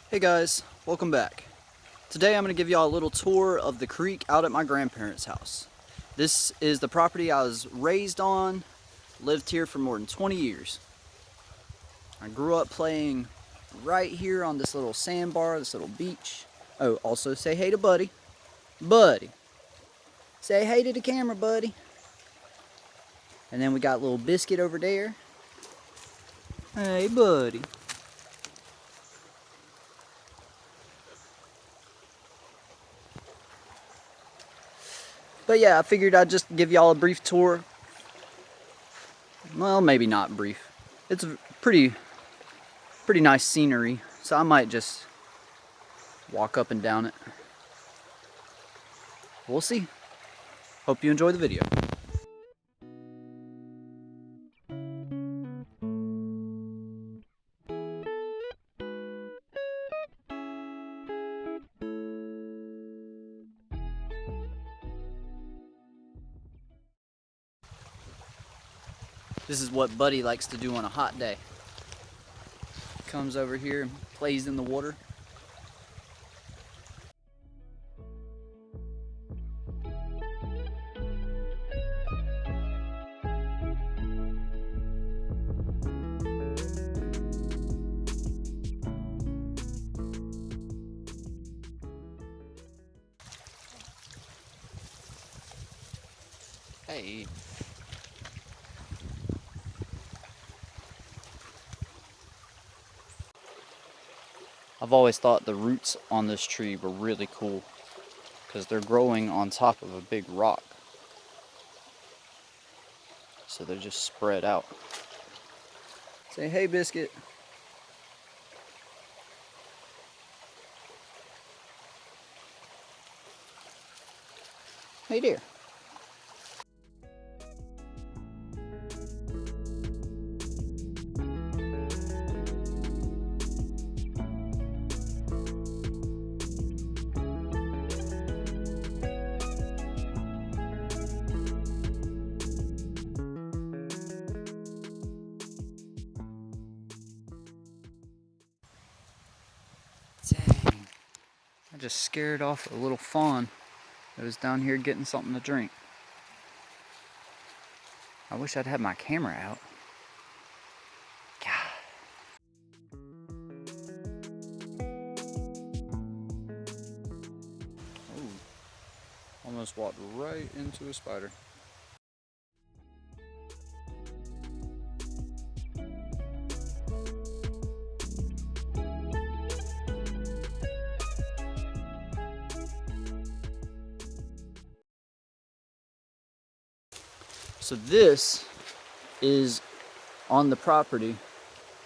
Hey guys, welcome back. Today I'm going to give y'all a little tour of the creek out at my grandparents' house. This is the property I was raised on, lived here for more than 20 years. I grew up playing right here on this little sandbar, this little beach. Oh, also say hey to Buddy. Buddy. Say hey to the camera, Buddy. And then we got little Biscuit over there. Hey, Buddy. But yeah, I figured I'd just give y'all a brief tour. Well, maybe not brief. It's a pretty nice scenery, so I might just walk up and down it. We'll see. Hope you enjoy the video. This is what Buddy likes to do on a hot day. Comes over here and plays in the water. Hey. I've always thought the roots on this tree were really cool because they're growing on top of a big rock. So they're just spread out. Say hey, Biscuit. Hey there. Dang, I just scared off a little fawn that was down here getting something to drink. I wish I'd had my camera out. God. Ooh, almost walked right into a spider. So this is on the property.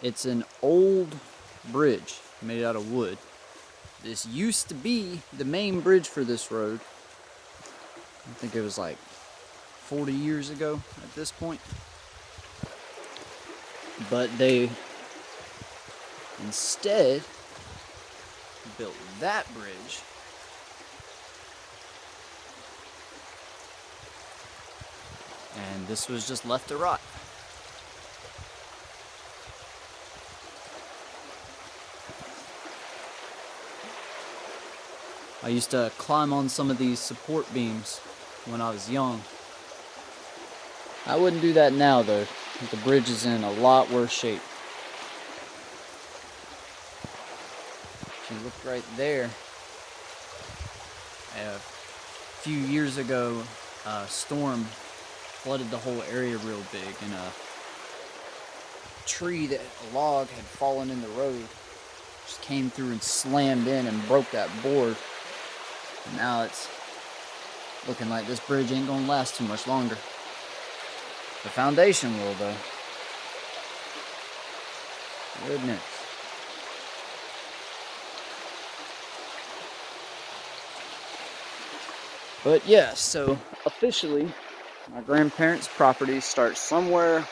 It's an old bridge made out of wood. This used to be the main bridge for this road. I think it was like 40 years ago at this point. But they instead built that bridge and this was just left to rot. I used to climb on some of these support beams when I was young. I wouldn't do that now though. The bridge is in a lot worse shape. If you look right there, a few years ago, a storm flooded the whole area real big, and a log had fallen in the road, just came through and slammed in and broke that board. And now it's looking like this bridge ain't gonna last too much longer. The foundation will though. Goodness. But yeah, so officially my grandparents' property starts somewhere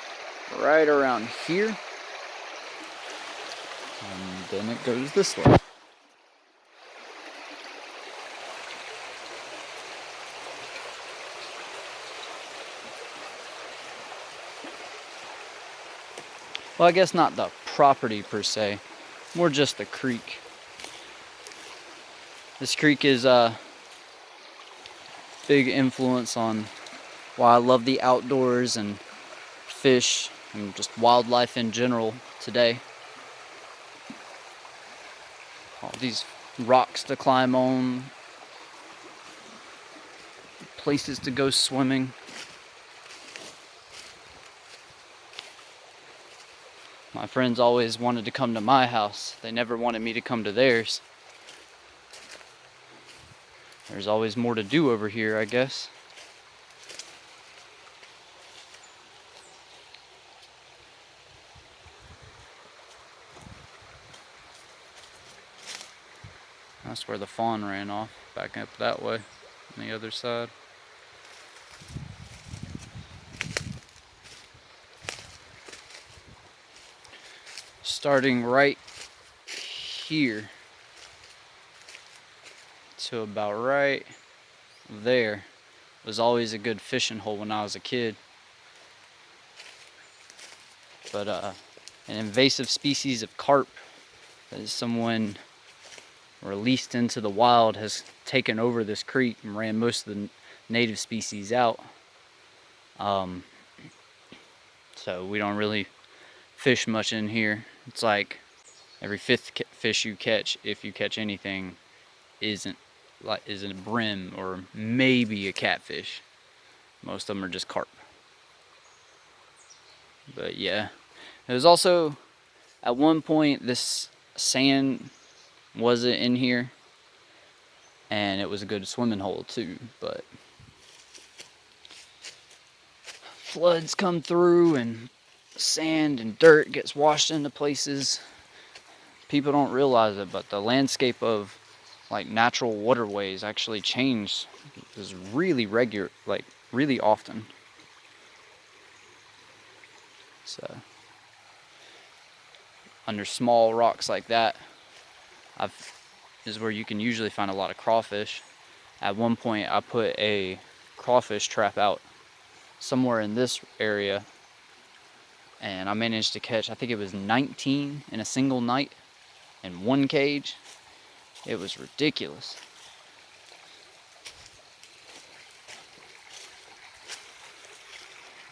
right around here, and then it goes this way. Well, I guess not the property per se, more just the creek. This creek is a big influence on why I love the outdoors and fish and just wildlife in general today. All these rocks to climb on, places to go swimming. My friends always wanted to come to my house. They never wanted me to come to theirs. There's always more to do over here, I guess. That's where the fawn ran off, back up that way, on the other side. Starting right here to about right there was always a good fishing hole when I was a kid. But an invasive species of carp that someone released into the wild has taken over this creek and ran most of the native species out. So we don't really fish much in here. It's like every fifth fish you catch, if you catch anything, is a brim or maybe a catfish. Most of them are just carp. But yeah, it was also at one point this sand wasn't in here, and it was a good swimming hole too, but floods come through and sand and dirt gets washed into places. People don't realize it, but the landscape of like natural waterways actually change is really regular, like really often. So under small rocks like that is where you can usually find a lot of crawfish. At one point I put a crawfish trap out somewhere in this area, and I managed to catch, I think it was 19 in a single night in one cage. It was ridiculous.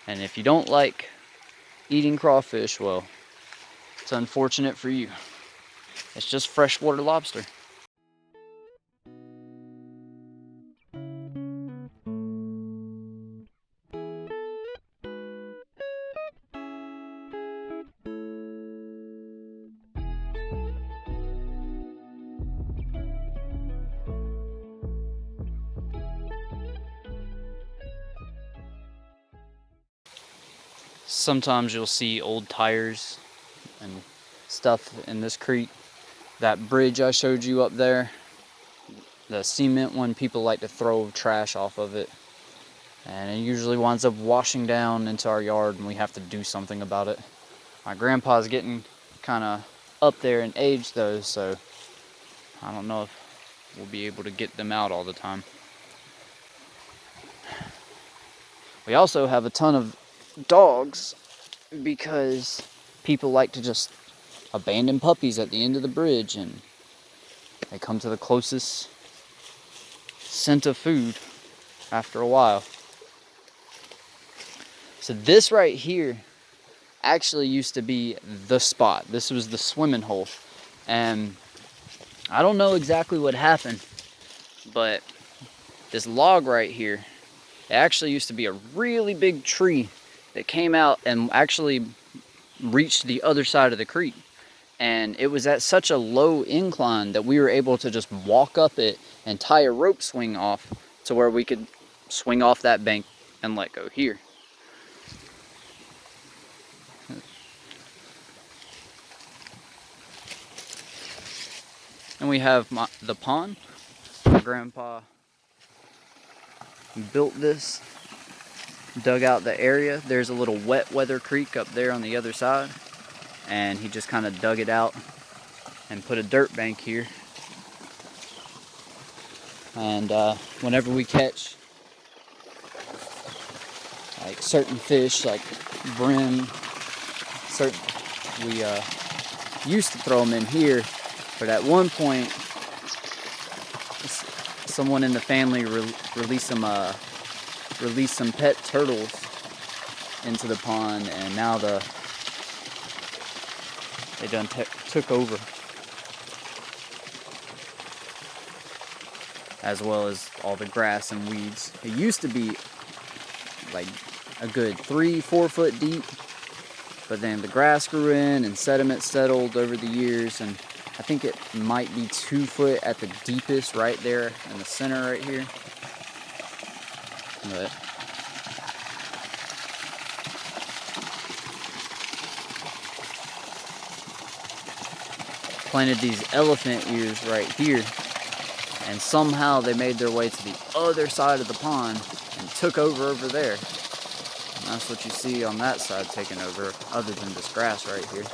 And if you don't like eating crawfish, well, it's unfortunate for you. It's just freshwater lobster. Sometimes you'll see old tires and stuff in this creek. That bridge I showed you up there, the cement one, people like to throw trash off of it, and it usually winds up washing down into our yard, and we have to do something about it. My grandpa's getting kind of up there in age though, so I don't know if we'll be able to get them out all the time. We also have a ton of dogs because people like to just abandon puppies at the end of the bridge, and they come to the closest scent of food after a while. So this right here actually used to be the spot. This was the swimming hole, and I don't know exactly what happened, but this log right here, it actually used to be a really big tree that came out and actually reached the other side of the creek. And it was at such a low incline that we were able to just walk up it and tie a rope swing off to where we could swing off that bank and let go here. And we have the pond. My grandpa built this, dug out the area. There's a little wet weather creek up there on the other side, and he just kind of dug it out and put a dirt bank here. And whenever we catch like certain fish, like brim, we used to throw them in here, but at one point someone in the family released some pet turtles into the pond, and now they done took over, as well as all the grass and weeds. It used to be like a good 3-4 foot deep, but then the grass grew in and sediment settled over the years, and I think it might be 2 foot at the deepest right there in the center right here. But planted these elephant ears right here, and somehow they made their way to the other side of the pond and took over there. And that's what you see on that side taking over, other than this grass right here.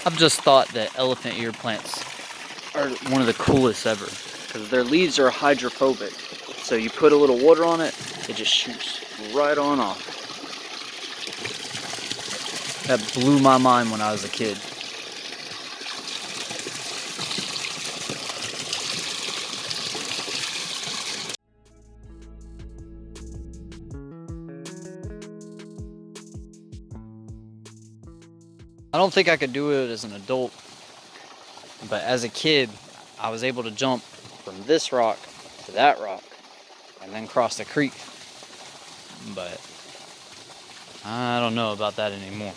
I've just thought that elephant ear plants are one of the coolest ever, because their leaves are hydrophobic. So you put a little water on it, it just shoots right on off. That blew my mind when I was a kid. I don't think I could do it as an adult, but as a kid, I was able to jump from this rock to that rock and then cross the creek. But I don't know about that anymore.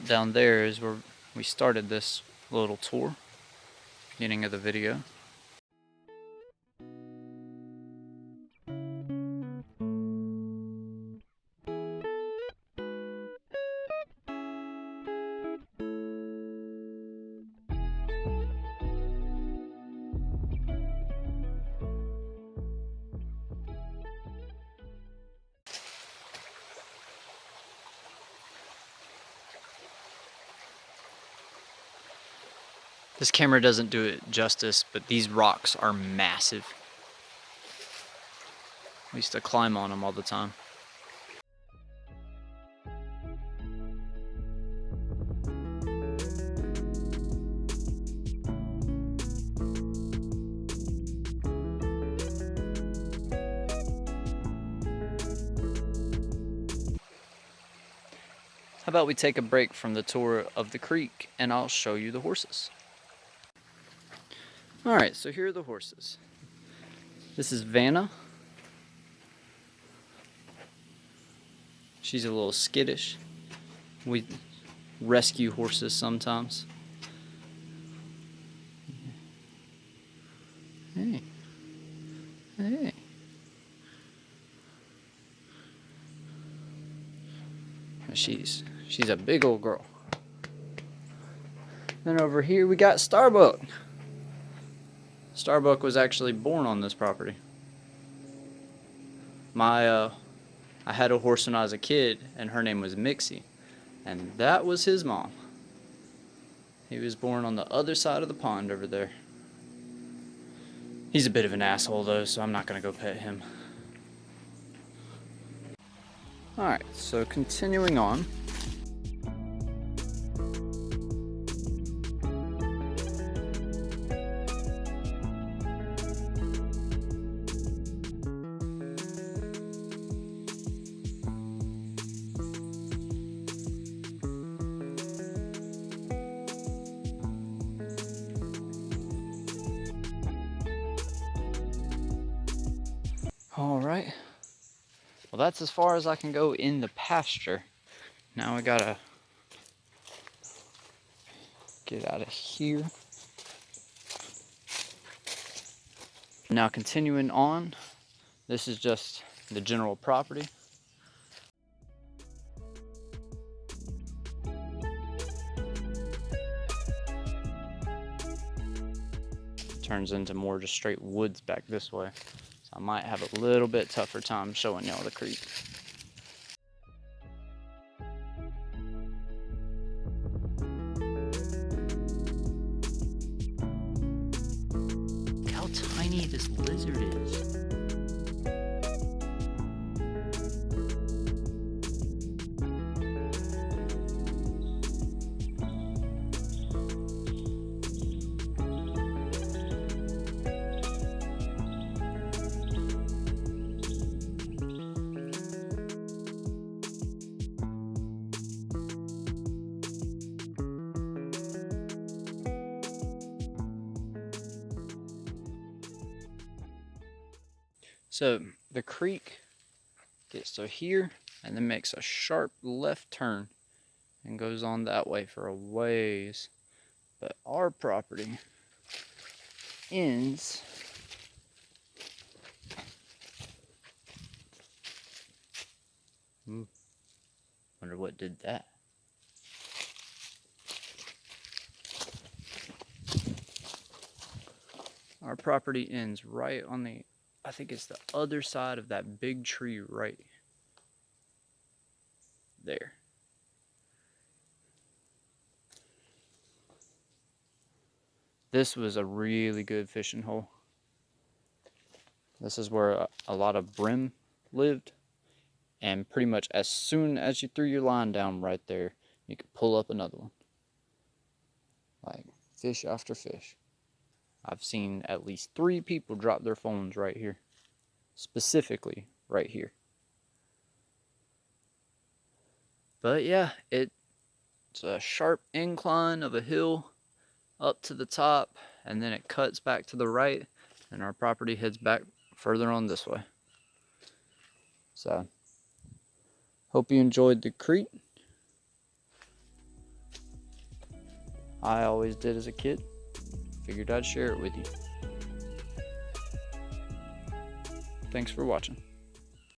Down there is where we started this little tour, beginning of the video. This camera doesn't do it justice, but these rocks are massive. We used to climb on them all the time. How about we take a break from the tour of the creek and I'll show you the horses. Alright, so here are the horses. This is Vanna. She's a little skittish. We rescue horses sometimes. Hey. Hey. She's a big old girl. Then over here we got Starbuck. Starbuck was actually born on this property. I had a horse when I was a kid, and her name was Mixie, and that was his mom. He was born on the other side of the pond over there. He's a bit of an asshole though, so I'm not gonna go pet him. Alright, so continuing on. Alright, well that's as far as I can go in the pasture. Now I gotta get out of here. Now continuing on This is just the general property. Turns into more just straight woods back this way. So I might have a little bit tougher time showing y'all the creek. Look how tiny this lizard is. So the creek gets to here and then makes a sharp left turn and goes on that way for a ways. But our property ends wonder what did that. Our property ends right on the, I think it's the other side of that big tree right there. This was a really good fishing hole. This is where a lot of brim lived. And pretty much as soon as you threw your line down right there, you could pull up another one. Like fish after fish. I've seen at least 3 people drop their phones right here. Specifically right here. But yeah, it's a sharp incline of a hill up to the top, and then it cuts back to the right, and our property heads back further on this way. So, hope you enjoyed the creek. I always did as a kid. Figured I'd share it with you. Thanks for watching.